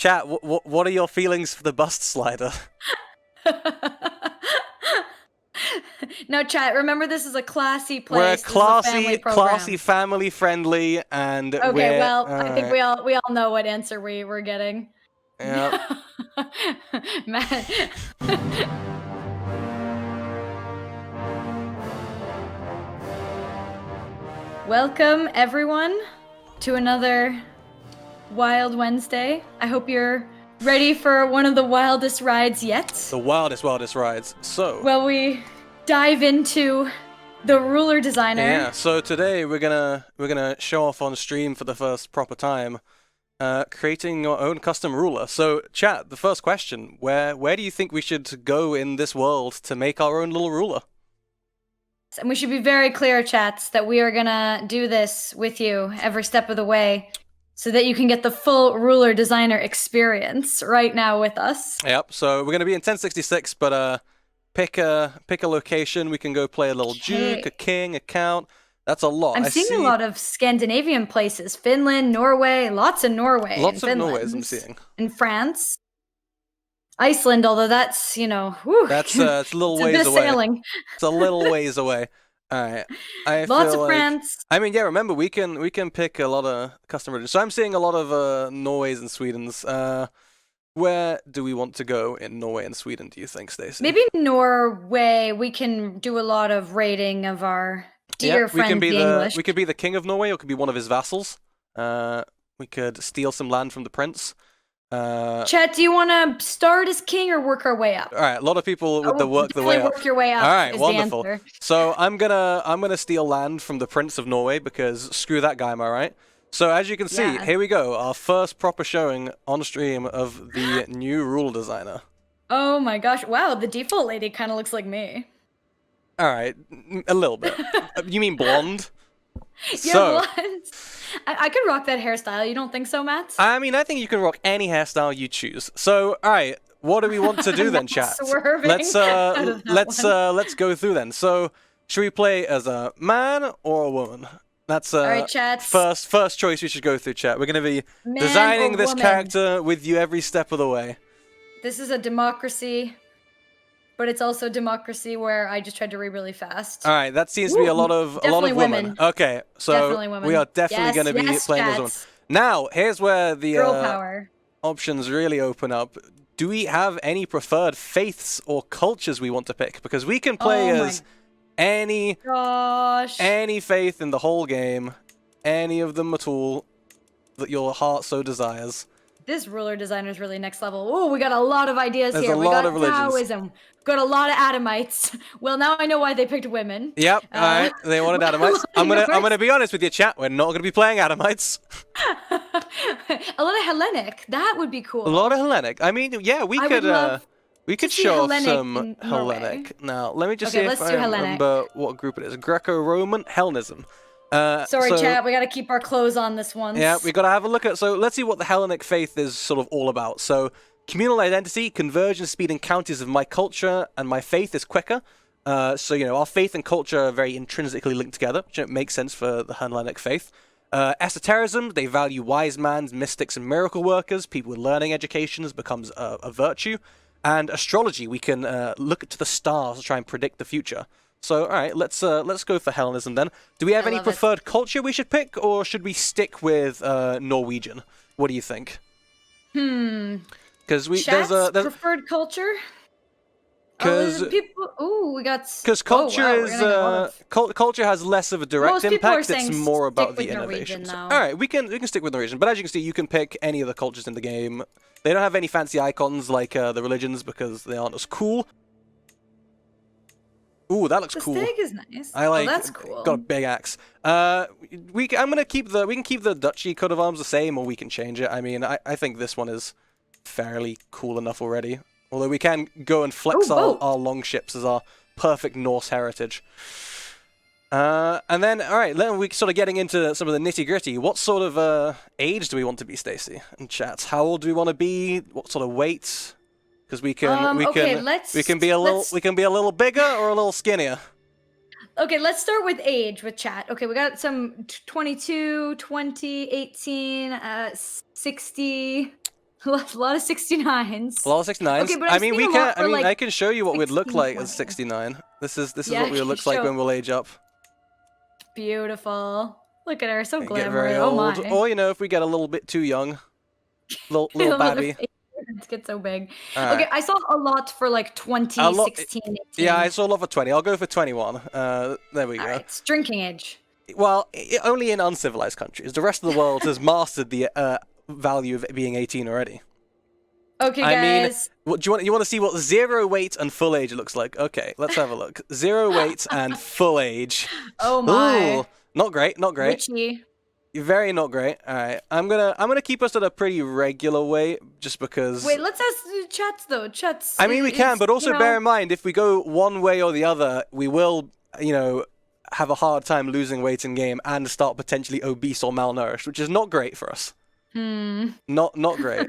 Chat, what are your feelings for the bust slider? No, chat. Remember, this is a classy place. We're This is a family program. classy, family friendly, and okay. Well, I think right. we all know what answer we're getting. Yep. Matt. Welcome everyone to another Wild Wednesday. I hope you're ready for one of the wildest rides yet. The wildest rides. So. Well, we dive into the ruler designer. Yeah. So today we're gonna show off on stream for the first proper time, creating your own custom ruler. So, chat. The first question: Where do you think we should go in this world to make our own little ruler? And we should be very clear, chats, that we are gonna do this with you every step of the way, so that you can get the full ruler designer experience right now with us. Yep. So we're gonna be in 1066, but pick a location. We can go play a little Duke, a King, a Count. That's a lot. I'm seeing a lot of Scandinavian places: Finland, Norway, lots of Norway. Lots of Finland, Norways I'm seeing. In France. Iceland, although that's, whew, that's it's a little ways away. Sailing. It's a little ways away. All right. Lots of France. I mean, yeah. Remember, we can pick a lot of custom regions. So I'm seeing a lot of Norways and Swedens. Where do we want to go in Norway and Sweden? Do you think, Stacey? Maybe Norway. We can do a lot of raiding of our dear friends, the English. We could be the king of Norway, or could be one of his vassals. We could steal some land from the prince. Chet, do you want to start as king or work our way up? All right, a lot of people with work the way up. Work your way up. All right, wonderful. So I'm gonna steal land from the Prince of Norway because screw that guy, am I right? So as you can see, here we go, our first proper showing on stream of the new rule designer. Oh my gosh! Wow, the default lady kind of looks like me. All right, a little bit. You mean blonde? Yeah, blonde. I could rock that hairstyle. You don't think so, Matt? I mean, I think you can rock any hairstyle you choose. So, all right, what do we want to do then, chat? Let's go through then. So, should we play as a man or a woman? That's all right, chat. First choice we should go through, chat. We're gonna be designing this character with you every step of the way. This is a democracy. But it's also democracy where I just tried to read really fast. All right, that seems to be a lot of women. Okay, so we are definitely going to be playing as women. Now, here's where the options really open up. Do we have any preferred faiths or cultures we want to pick? Because we can play as any faith in the whole game, any of them at all that your heart so desires. This ruler designer is really next level. Oh, we got a lot of ideas here. We got Taoism. Got a lot of Adamites. Well, now I know why they picked women. Yep. All right. They wanted Adamites. I'm gonna be honest with you, chat. We're not gonna be playing Adamites. A lot of Hellenic. That would be cool. A lot of Hellenic. I mean, yeah, we could show off some Hellenic. Now, let me just see if I remember what group it is. Greco-Roman Hellenism. Sorry, chat. We got to keep our clothes on this one. Yeah, we got to have a look at. So let's see what the Hellenic faith is sort of all about. So communal identity, conversion, speed, and counties of my culture and my faith is quicker. So our faith and culture are very intrinsically linked together, which makes sense for the Hellenic faith. Esotericism, they value wise men, mystics, and miracle workers. People with learning educations becomes a virtue. And astrology, we can look to the stars to try and predict the future. So, all right, let's go for Hellenism then. Do we have any preferred culture we should pick, or should we stick with Norwegian? What do you think? Because there's preferred culture. Because culture has less of a direct impact. It's more about the innovations. All right, we can stick with Norwegian, but as you can see, you can pick any of the cultures in the game. They don't have any fancy icons like the religions because they aren't as cool. Ooh, that looks cool. The stag is nice. I like. That's cool. Got a big axe. We can keep the duchy coat of arms the same, or we can change it. I mean, I think this one is fairly cool enough already. Although we can go and flex our longships as our perfect Norse heritage. And then, all right, then we're sort of getting into some of the nitty-gritty. What sort of age do we want to be, Stacey? And chats, how old do we want to be? What sort of weight? Because we can be a little bigger or a little skinnier. Okay, let's start with age with chat. Okay, we got some 22, 20, 18, 60. A lot of 69s. A lot of 69s. Okay, but I I've mean, seen we a can. lot I for, mean, like, I can show you what we'd look 16, like as 20. 69. This is Yeah, what we would look like show. when we'll age up. Beautiful. Look at her, so Get glamorous. very Oh old, my. or if we get a little bit too young, little Little babby. Let's get so big. All Okay, right. I saw a lot for like 20, A lot. 16, 18. Yeah, I saw a lot for 20. I'll go for 21. There we go. All right, it's drinking age. Well, only in uncivilized countries. The rest of the world has mastered the value of being 18 already. Okay, I mean, guys. what, you want to see what 0 weight and full age looks like? Okay, let's have a look. 0 weight and full age. Oh my. Ooh, not great, not great. Witchy. Very not great. All right, I'm gonna keep us at a pretty regular weight, just because. Wait, let's ask chats though. Chats. I mean, we can, but also you know, bear in mind, if we go one way or the other, we will, have a hard time losing weight in game and start potentially obese or malnourished, which is not great for us. Not great.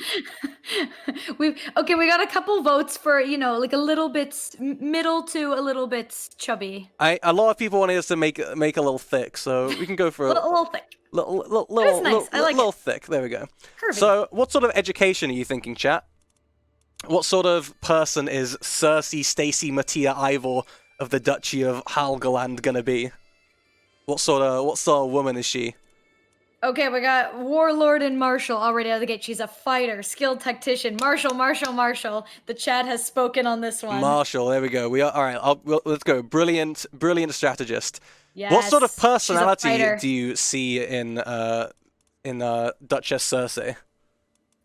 we got a couple votes for, like a little bit middle to a little bit chubby. A lot of people wanted us to make a little thick, so we can go for a little thick. Little, nice. I like little it. thick. There we go. Curvy. So, what sort of education are you thinking, chat? What sort of person is Cersei, Stacy, Mattia, Ivor of the Duchy of Helgoland gonna be? What sort of woman is she? Okay, we got Warlord and Marshall already out of the gate. She's a fighter, skilled tactician. Marshall. The chat has spoken on this one. Marshall, there we go. We are all right. Let's go. Brilliant strategist. Yes, What sort of she's a personality fighter. do you see in Duchess Cersei?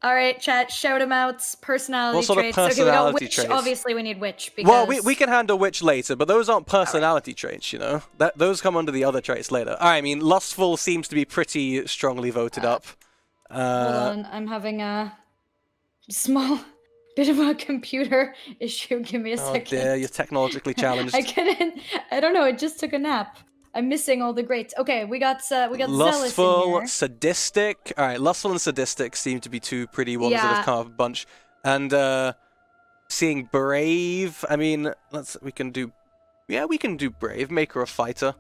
All right, chat. Shout them out. Personality What sort of traits. Okay, we got personality witch. traits? Obviously, we need witch because. Well, we can handle witch later, but those aren't personality traits, those come under the other traits later. All right, I mean, lustful seems to be pretty strongly voted up. Hold on, I'm having a small bit of a computer issue. Give me a Oh second. dear, you're technologically challenged. I don't know. It just took a nap. I'm missing all the greats. Okay, we got Zealous in Lustful, here. sadistic. All right, lustful and sadistic seem to be two pretty ones that Yeah. have come up a bunch. And seeing brave. I mean, we can do brave. Make her a fighter.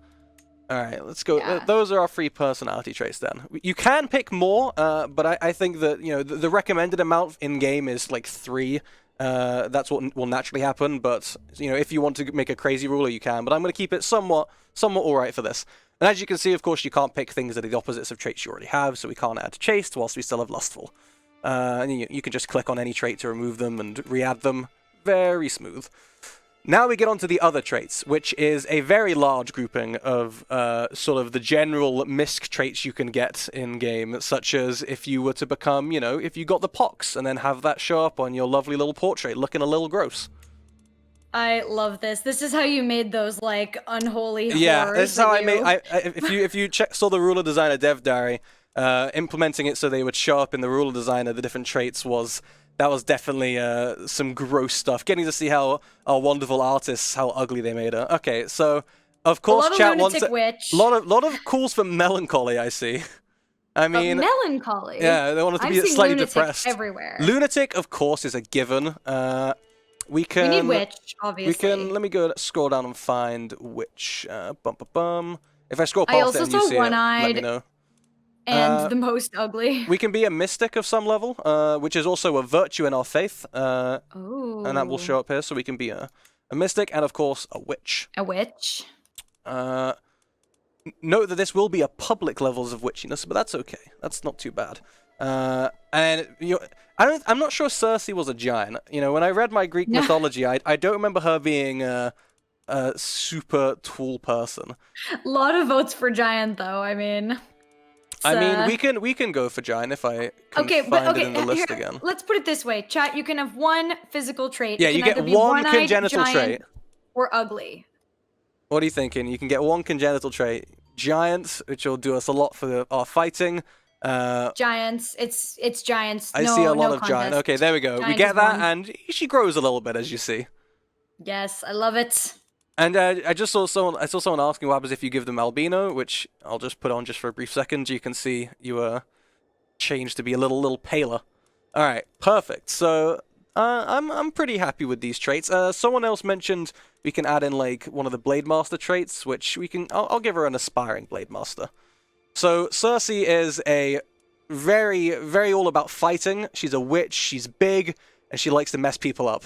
All right, let's go. Yeah. Those are our 3 personality traits then. You can pick more, but I think that the recommended amount in game is like 3. That's what will naturally happen. But if you want to make a crazy ruler, you can. But I'm going to keep it somewhat all right for this. And as you can see, of course, you can't pick things that are the opposites of traits you already have, so we can't add chaste whilst we still have lustful. And you can just click on any trait to remove them and re-add them. Very smooth. Now we get on to the other traits, which is a very large grouping of sort of the general misc traits you can get in-game, such as if you were to become, if you got the pox and then have that show up on your lovely little portrait looking a little gross. I love this. This is how you made those like unholy horrors. Yeah, this is how I that made. If you saw the ruler designer dev diary, implementing it so they would show up in the ruler designer, the different traits was definitely some gross stuff. Getting to see how our wonderful artists, how ugly they made her. Okay, so of course, a lot chat of wants lunatic witch. lot of calls for melancholy. I see. I mean, melancholy. yeah, they want us to I'm be seeing slightly lunatic depressed. everywhere. Lunatic, of course, is a given. We can. We need witch, obviously. We can. Let me go scroll down and find witch. If I scroll I past also it and you see see it, let me one-eyed. know. And the most ugly. We can be a mystic of some level, which is also a virtue in our faith. Ooh. And that will show up here, so we can be a mystic and, of course, a witch. A witch. Note that this will be a public levels of witchiness, but that's okay. That's not too bad. And I'm not sure Cersei was a giant. When I read my Greek mythology, I don't remember her being a super tall person. A lot of votes for giant, though. I mean, we can go for giant if I can find it in the list again. Let's put it this way, chat. You can have one physical trait. Yeah, It can you get either be one one-eyed, congenital giant, trait. or ugly. What are you thinking? You can get one congenital trait. Giant, which will do us a lot for our fighting. Giants. It's giants. I see a lot of giant. Okay, there we go. Giant We get is that, one. and she grows a little bit, as you see. Yes, I love it. And I saw someone asking what happens if you give them albino, which I'll just put on just for a brief second. You can see you change to be a little paler. All right, perfect. So I'm pretty happy with these traits. Someone else mentioned we can add in like one of the Blade Master traits, which we can. I'll give her an aspiring Blade Master. So Cersei is a very, very all about fighting. She's a witch, she's big, and she likes to mess people up.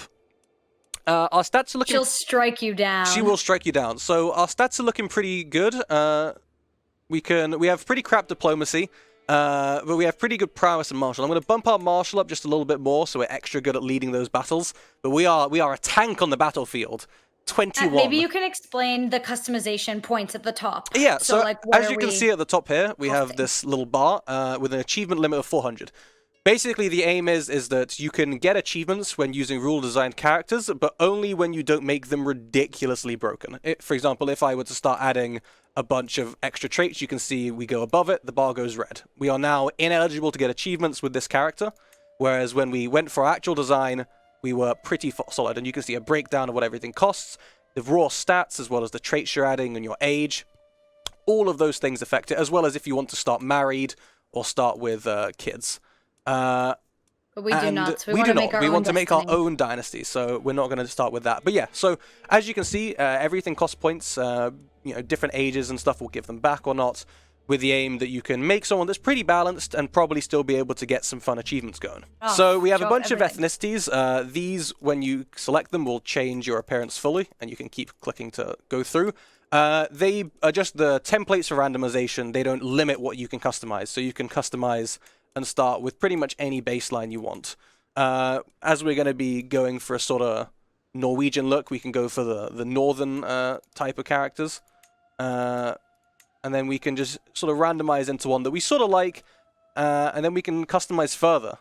Our stats are looking... She'll strike you down. She will strike you down. So our stats are looking pretty good. We have pretty crap diplomacy, but we have pretty good prowess and martial. I'm going to bump our martial up just a little bit more, so we're extra good at leading those battles. But we are a tank on the battlefield. 21. Maybe you can explain the customization points at the top. Yeah, so like, as you can see at the top here, we have this little bar with an achievement limit of 400. Basically, the aim is that you can get achievements when using rule-designed characters, but only when you don't make them ridiculously broken. For example, if I were to start adding a bunch of extra traits, you can see we go above it, the bar goes red. We are now ineligible to get achievements with this character, whereas when we went for actual design, we were pretty solid, and you can see a breakdown of what everything costs, the raw stats, as well as the traits you're adding and your age. All of those things affect it, as well as if you want to start married or start with kids. But we do not. We want to make our own dynasty, so we're not going to start with that. But yeah, so as you can see, everything costs points. Different ages and stuff will give them back or not, with the aim that you can make someone that's pretty balanced and probably still be able to get some fun achievements going. So we have a bunch of ethnicities. These, when you select them, will change your appearance fully, and you can keep clicking to go through. They are just the templates for randomization. They don't limit what you can customize, so you can customize and start with pretty much any baseline you want. As we're going to be going for a sort of Norwegian look, we can go for the northern type of characters. And then we can just sort of randomize into one that we sort of like, and then we can customize further.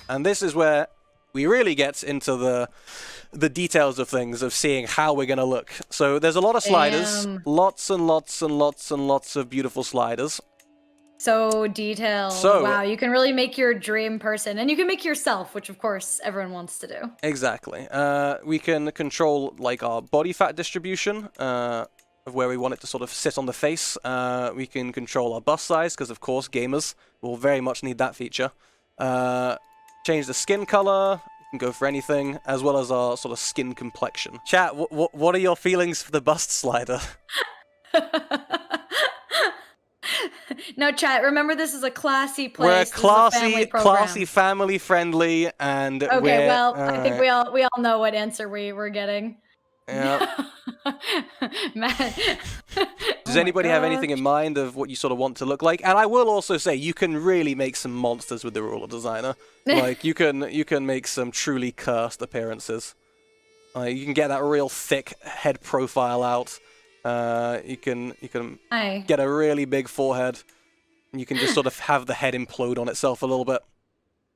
And this is where we really get into the details of things, of seeing how we're going to look. So there's a lot of sliders, lots and lots and lots and lots of beautiful sliders. So detailed. So, wow, you can really make your dream person, and you can make yourself, which of course everyone wants to do. Exactly. We can control like our body fat distribution, of where we want it to sort of sit on the face. We can control our bust size, because of course gamers will very much need that feature. Change the skin color. You can go for anything, as well as our sort of skin complexion. Chat, what are your feelings for the bust slider? No, chat, remember this is a classy place. We're classy, family-friendly, and okay, well, I think we all know what answer we're getting. Yeah. Matt. Does anybody have anything in mind of what you sort of want to look like? And I will also say, you can really make some monsters with the ruler designer. Like, you can make some truly cursed appearances. You can get that real thick head profile out. You can get a really big forehead. And you can just sort of have the head implode on itself a little bit.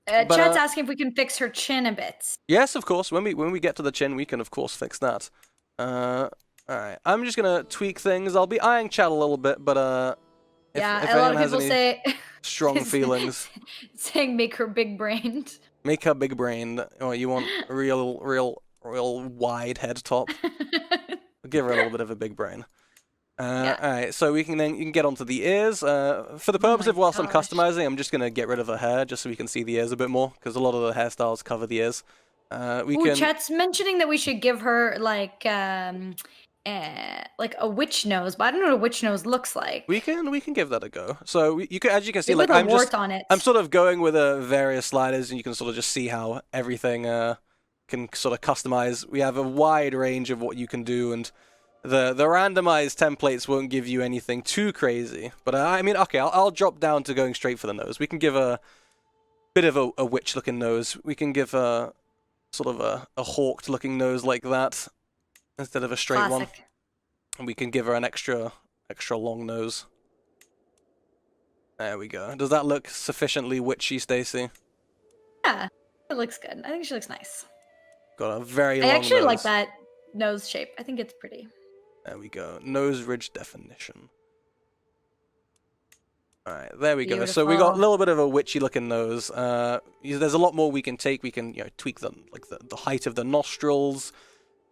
Chat's asking if we can fix her chin a bit. Yes, of course. When we get to the chin, we can of course fix that. Alright. I'm just gonna tweak things. I'll be eyeing chat a little bit, but if a lot of people say strong feelings. Saying make her big brained. Make her big brained. Oh, you want real wide head top. Give her a little bit of a big brain. Alright, so you can get onto the ears. For the purpose of whilst I'm customizing, I'm just gonna get rid of her hair just so we can see the ears a bit more, because a lot of the hairstyles cover the ears. Chat's mentioning that we should give her like a witch nose, but I don't know what a witch nose looks like. We can give that a go. So you can, as you can see, like I'm sort of going with various sliders, and you can sort of just see how everything can sort of customize. We have a wide range of what you can do, and the randomized templates won't give you anything too crazy. But I mean, okay, I'll drop down to going straight for the nose. We can give a bit of a witch-looking nose. We can give a sort of a hawked-looking nose like that instead of a straight one. And we can give her an extra long nose. There we go. Does that look sufficiently witchy, Stacy? Yeah, it looks good. I think she looks nice. Got a very long nose. I actually like that nose shape. I think it's pretty. There we go. Nose ridge definition. Alright, there we go. So we got a little bit of a witchy looking nose. There's a lot more we can take. We can tweak the height of the nostrils,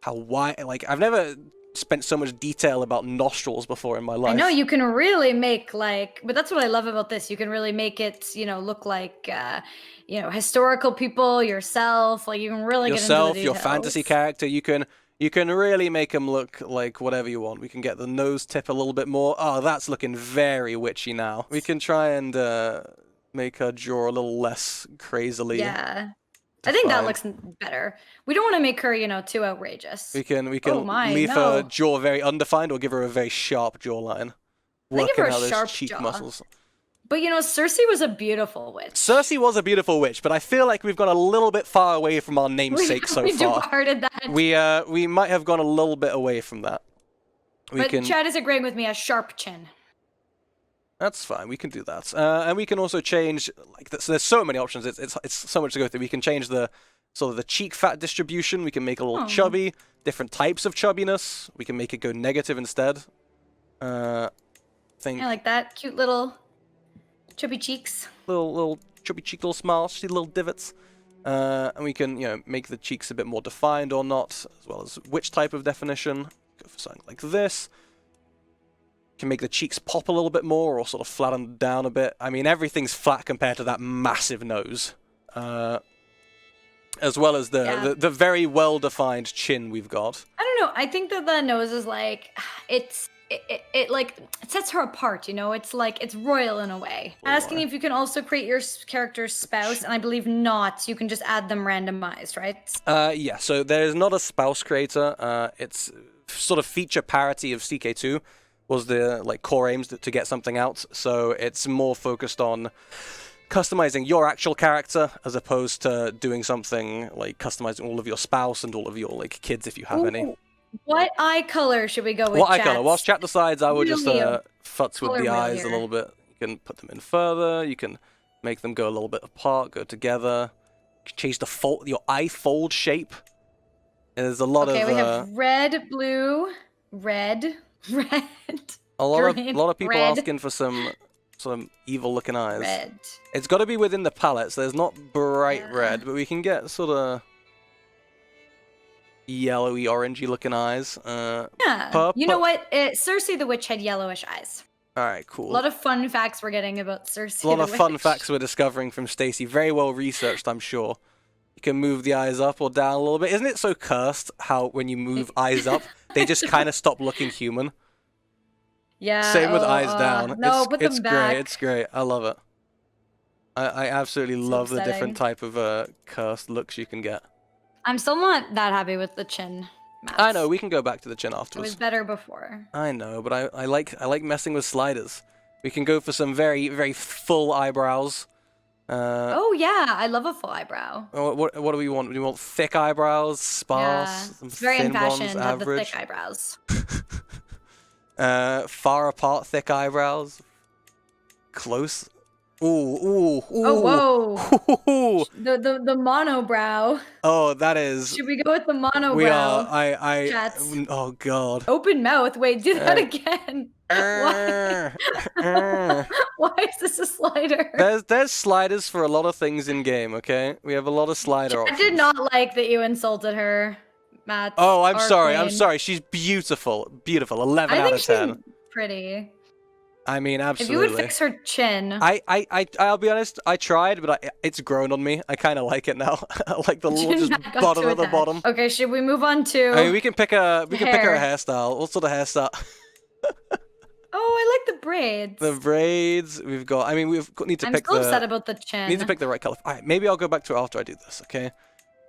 how wide. Like, I've never spent so much detail about nostrils before in my life. I know, you can really make but that's what I love about this. You can really make it, look like historical people, yourself. Like, you can really get into the details. Your fantasy character. You can really make them look like whatever you want. We can get the nose tip a little bit more. Oh, that's looking very witchy now. We can try and make her jaw a little less crazily Yeah. I think that defined. looks better. We don't want to make her, you know, too outrageous. We can Oh my, leave her no. jaw very undefined or give her a very sharp jawline. I give her Working a out those sharp cheek jaw. muscles. But you know, Cersei was a beautiful witch. Cersei was a beautiful witch, but I feel like we've gone a little bit far away from our namesake so we far. departed that. We might have gone a little bit away from that. But Chad is agreeing with me, a sharp chin. That's fine. We can do that, and we can also change like this. There's so many options. It's so much to go through. We can change the sort of the cheek fat distribution. We can make it a little chubby. Different types of chubbiness. We can make it go negative instead. I like that cute little chubby cheeks. Little chubby cheek, little smiles, see little divots. And we can make the cheeks a bit more defined or not, as well as which type of definition. Go for something like this. Can make the cheeks pop a little bit more or sort of flatten down a bit. I mean, everything's flat compared to that massive nose. As well as the very well-defined chin we've got. I don't know. I think that the nose is like, it sets her apart, you know? It's like, it's royal in a way. Asking if you can also create your character's spouse, and I believe not. You can just add them randomized, right? Yeah, so there's not a spouse creator. It's sort of feature parity of CK2 was the core aims to get something out. So it's more focused on customizing your actual character as opposed to doing something like customizing all of your spouse and all of your kids if you have any. What eye color should we go with? What eye color? Whilst chat decides, I would just futz with the eyes here. a little bit. You can put them in further. You can make them go a little bit apart, go together. You can change the your eye fold shape. And there's a lot of. Okay, we have red, blue, red. A lot of people asking for some evil-looking eyes. Red. It's got to be within the palette, so there's not bright red, but we can get sort of yellowy, orangey-looking eyes. Yeah. You know what? Cersei the witch had yellowish eyes. All right, cool. A lot of fun facts we're getting about Cersei. A lot of fun facts we're discovering from Steacy. Very well researched, I'm sure. You can move the eyes up or down a little bit. Isn't it so cursed how when you move eyes up, they just kind of stop looking human? Yeah. Same with eyes down. No, put them back. It's great. I love it. I absolutely love the different type of cursed looks you can get. I'm still not that happy with the chin maps. I know. We can go back to the chin afterwards. It was better before. I know, but I like messing with sliders. We can go for some very, very full eyebrows. Oh yeah, I love a full eyebrow. What do we want? Do we want thick eyebrows, sparse, yeah. It's very in fashion to have the thick eyebrows. Far apart thick eyebrows. Close. Ooh. Oh, whoa. The monobrow. Oh, that is. Should we go with the monobrow? We are. Chats. Oh, God. Open mouth. Wait, do that again. Why? Why is this a slider? There's sliders for a lot of things in game, okay? We have a lot of slider options. I did not like that you insulted her, Matt. Oh, I'm sorry. She's beautiful. Beautiful. 11 out of 10. She's pretty. I mean, absolutely. If you would fix her chin. I'll be honest, I tried, but it's grown on me. I kind of like it now. I like the little just bottom of the bottom. Okay, should we move on to I mean, we can pick her hairstyle. What sort of hairstyle? Oh, I like the braids. The braids we've got. I mean, need to I'm pick still upset about the chin. Need to pick the right color. All right, maybe I'll go back to it after I do this. Okay.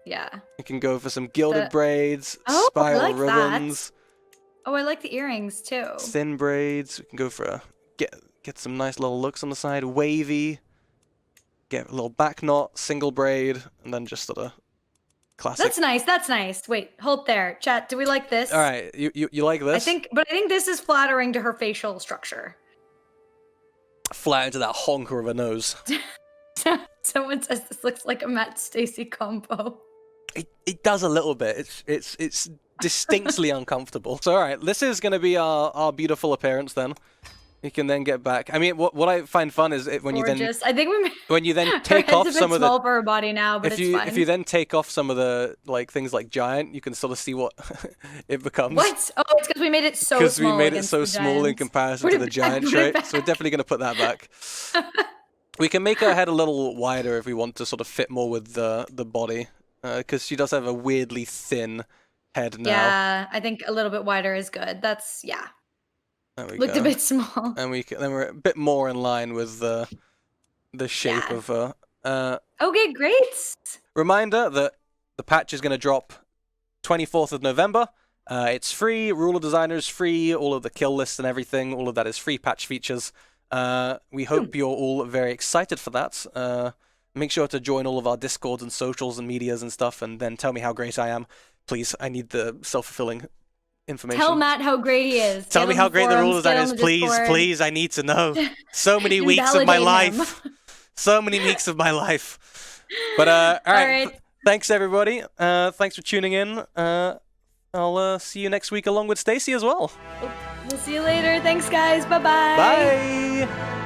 Yeah. We can go for some gilded braids, spiral I like ribbons. That. Oh, I like the earrings too. Thin braids. We can go for get some nice little looks on the side. Wavy. Get a little back knot, single braid, and then just sort of classic. That's nice. Wait, hold there. Chat, do we like this? All right, you like this? I think this is flattering to her facial structure. Flat into that honker of a nose. Someone says this looks like a Matt Steacy combo. It does a little bit. It's distinctly uncomfortable. So all right, this is going to be our beautiful appearance then. You can then get back. I mean, what I find fun is when Gorgeous. I think when you then take off some of the. Small for her body now, but if you then take off some of the things like giant, you can sort of see what it becomes. What? Oh, it's because we made it so small. Because we made it so small in comparison to the giant trait, so we're definitely going to put that back. We can make her head a little wider if we want to sort of fit more with the body, because she does have a weirdly thin head now. Yeah, I think a little bit wider is good. That's There we looked go. a bit small. And then we're a bit more in line with the shape Yeah. of her. Okay, great. Reminder that the patch is going to drop 24th of November. It's free, ruler designers free, all of the kill lists and everything, all of that is free patch features. We hope you're all very excited for that. Make sure to join all of our Discords and socials and medias and stuff, and then tell me how great I am. Please, I need the self-fulfilling information. Tell Matt how great he is. Tell me how great the ruler design is, please, Discord. please. I need to know. So many weeks of my life. So many weeks of my life. But all right. Thanks everybody. Thanks for tuning in. I'll see you next week along with Steacy as well. We'll see you later. Thanks, guys. Bye-bye. Bye.